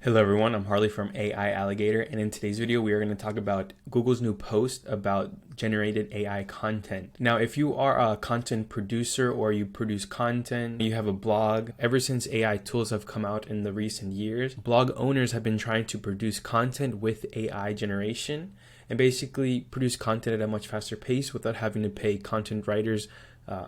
Hello everyone, I'm Harley from AI Alligator, and in today's video we are going to talk about Google's new post about generated AI content. Now, if you are a content producer or you produce content, you have a blog, ever since AI tools have come out in the recent years, blog owners have been trying to produce content with AI generation and basically produce content at a much faster pace without having to pay content writers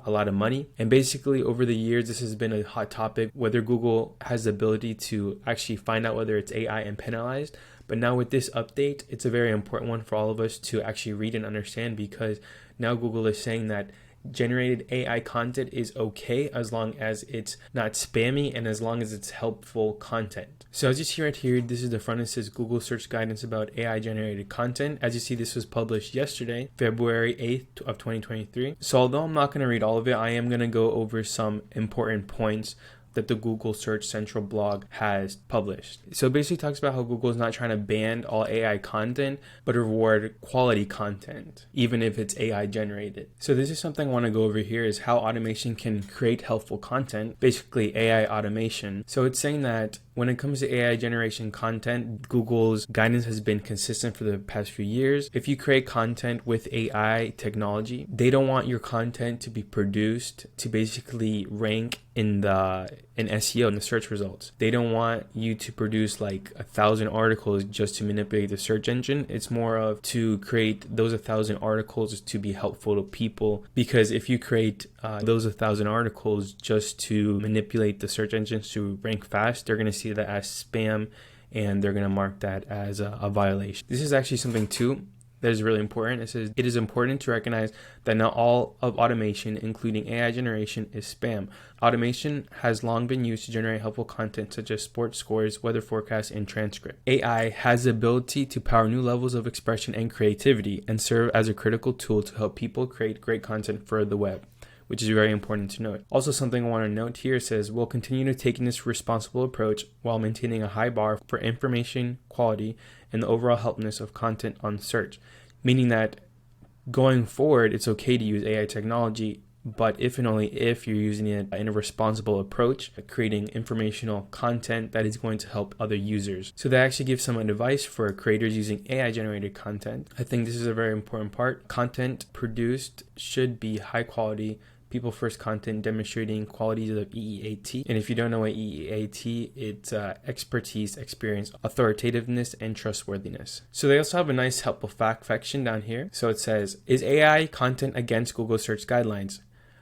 a lot of money. And basically over the years, this has been a hot topic, whether Google has the ability to actually find out whether it's AI and penalized. But now with this update, it's a very important one for all of us to actually read and understand, because now Google is saying that generated AI content is okay as long as it's not spammy and as long as it's helpful content. So as you see right here, this is the front. It says Google search guidance about AI generated content. As you see, this was published yesterday, February 8th of 2023. So although I'm not going to read all of it, I am going to go over some important points that the Google Search Central blog has published. So it basically talks about how Google is not trying to ban all AI content, but reward quality content, even if it's AI generated. So this is something I want to go over here, is how automation can create helpful content, basically AI automation. So it's saying that when it comes to AI generation content, Google's guidance has been consistent for the past few years. If you create content with AI technology, they don't want your content to be produced to basically rank in SEO, in the search results. They don't want you to produce like 1,000 articles just to manipulate the search engine. It's more of to create those 1,000 articles to be helpful to people, because if you create those 1,000 articles just to manipulate the search engines to rank fast, they're going to see that as spam and they're going to mark that as a violation. This is actually something too that is really important. It says it is important to recognize that not all of automation, including AI generation, is spam. Automation has long been used to generate helpful content such as sports scores, weather forecasts, and transcript. AI has the ability to power new levels of expression and creativity and serve as a critical tool to help people create great content for the web, which is very important to note. Also, something I want to note here says we'll continue to take this responsible approach while maintaining a high bar for information quality and the overall helpfulness of content on search, meaning that going forward, it's okay to use AI technology, but if and only if you're using it in a responsible approach, creating informational content that is going to help other users. So they actually give some advice for creators using AI generated content. I think this is a very important part. Content produced should be high quality, people first content demonstrating qualities of EEAT. And if you don't know what EEAT, it's expertise, experience, authoritativeness, and trustworthiness. So they also have a nice helpful fact section down here. So it says, is AI content against Google search guidelines?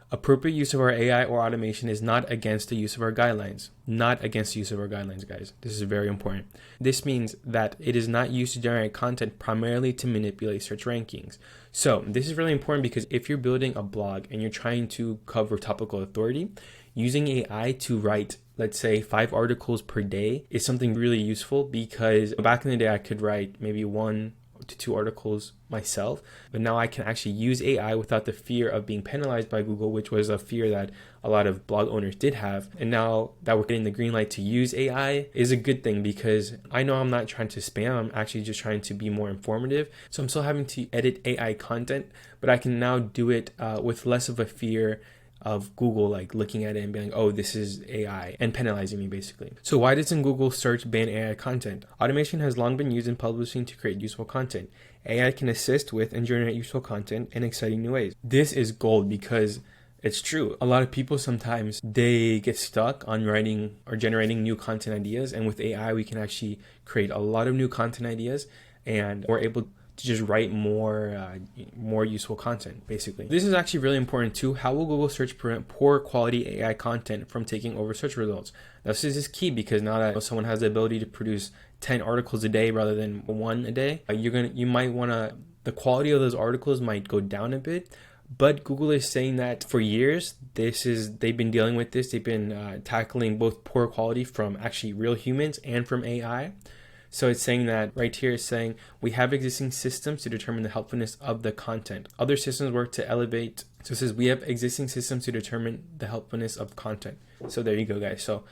Appropriate use of our AI or automation is not against the use of our guidelines. Not against the use of our guidelines, guys. This is very important. This means that it is not used to generate content primarily to manipulate search rankings. So this is really important, because if you're building a blog and you're trying to cover topical authority, using AI to write, let's say, 5 articles per day is something really useful, because back in the day I could write maybe 1 to 2 articles myself, but now I can actually use AI without the fear of being penalized by Google, which was a fear that a lot of blog owners did have. And now that we're getting the green light to use AI is a good thing, because I know I'm not trying to spam, I'm actually just trying to be more informative. So I'm still having to edit AI content, but I can now do it with less of a fear of Google like looking at it and being like, oh, this is AI, and penalizing me basically. So why doesn't Google search ban AI content? Automation has long been used in publishing to create useful content. AI can assist with and generate useful content in exciting new ways. This is gold, because it's true. A lot of people sometimes they get stuck on writing or generating new content ideas, and with AI we can actually create a lot of new content ideas, and we're able to just write more useful content, basically. This is actually really important too. How will Google search prevent poor quality AI content from taking over search results? Now, this is key, because now that someone has the ability to produce 10 articles a day rather than 1 a day, the quality of those articles might go down a bit. But Google is saying that for years, they've been dealing with this. They've been tackling both poor quality from actually real humans and from AI. So it's saying that right here is saying we have existing systems to determine the helpfulness of the content. Other systems work to elevate. So it says we have existing systems to determine the helpfulness of content. So there you go, guys. So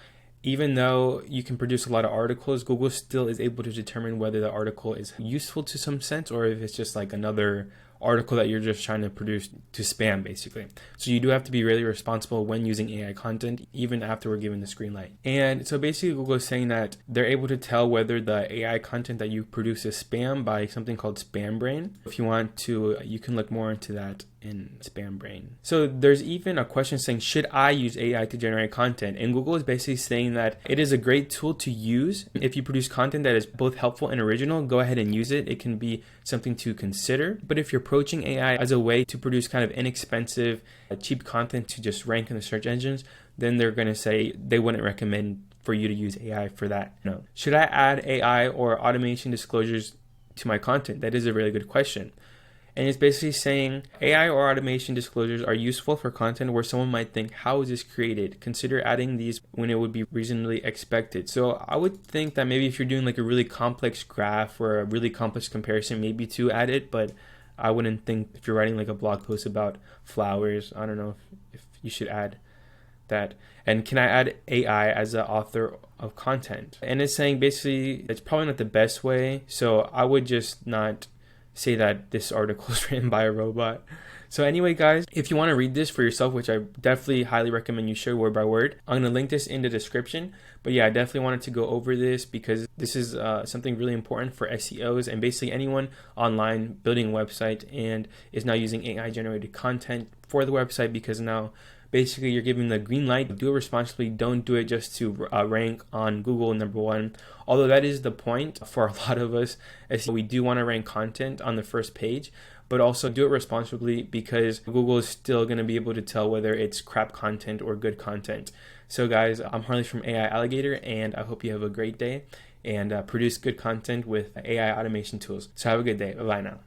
even though you can produce a lot of articles, Google still is able to determine whether the article is useful to some sense, or if it's just like another article that you're just trying to produce to spam, basically. So you do have to be really responsible when using AI content, even after we're given this green light. And so basically Google is saying that they're able to tell whether the AI content that you produce is spam by something called Spam Brain. If you want to, you can look more into that in Spam Brain. So there's even a question saying, should I use AI to generate content? And Google is basically saying that it is a great tool to use. If you produce content that is both helpful and original, go ahead and use it. It can be something to consider. But if you're approaching AI as a way to produce kind of inexpensive, cheap content to just rank in the search engines, then they're going to say they wouldn't recommend for you to use AI for that. No. Should I add AI or automation disclosures to my content? That is a really good question. And it's basically saying AI or automation disclosures are useful for content where someone might think, how is this created? Consider adding these when it would be reasonably expected. So I would think that maybe if you're doing like a really complex graph or a really complex comparison, maybe to add it, but I wouldn't think if you're writing like a blog post about flowers, I don't know if you should add that. And can I add AI as an author of content? And it's saying basically it's probably not the best way. So I would just not say that this article is written by a robot. So anyway, guys, if you want to read this for yourself, which I definitely highly recommend you share word by word, I'm going to link this in the description. But yeah, I definitely wanted to go over this because this is something really important for SEOs and basically anyone online building a website and is now using AI generated content for the website, because now basically you're giving the green light. Do it responsibly. Don't do it just to rank on Google #1. Although that is the point for a lot of us, as we do want to rank content on the first page, but also do it responsibly because Google is still going to be able to tell whether it's crap content or good content. So guys, I'm Harley from AI Alligator, and I hope you have a great day and produce good content with AI automation tools. So have a good day. Bye-bye now.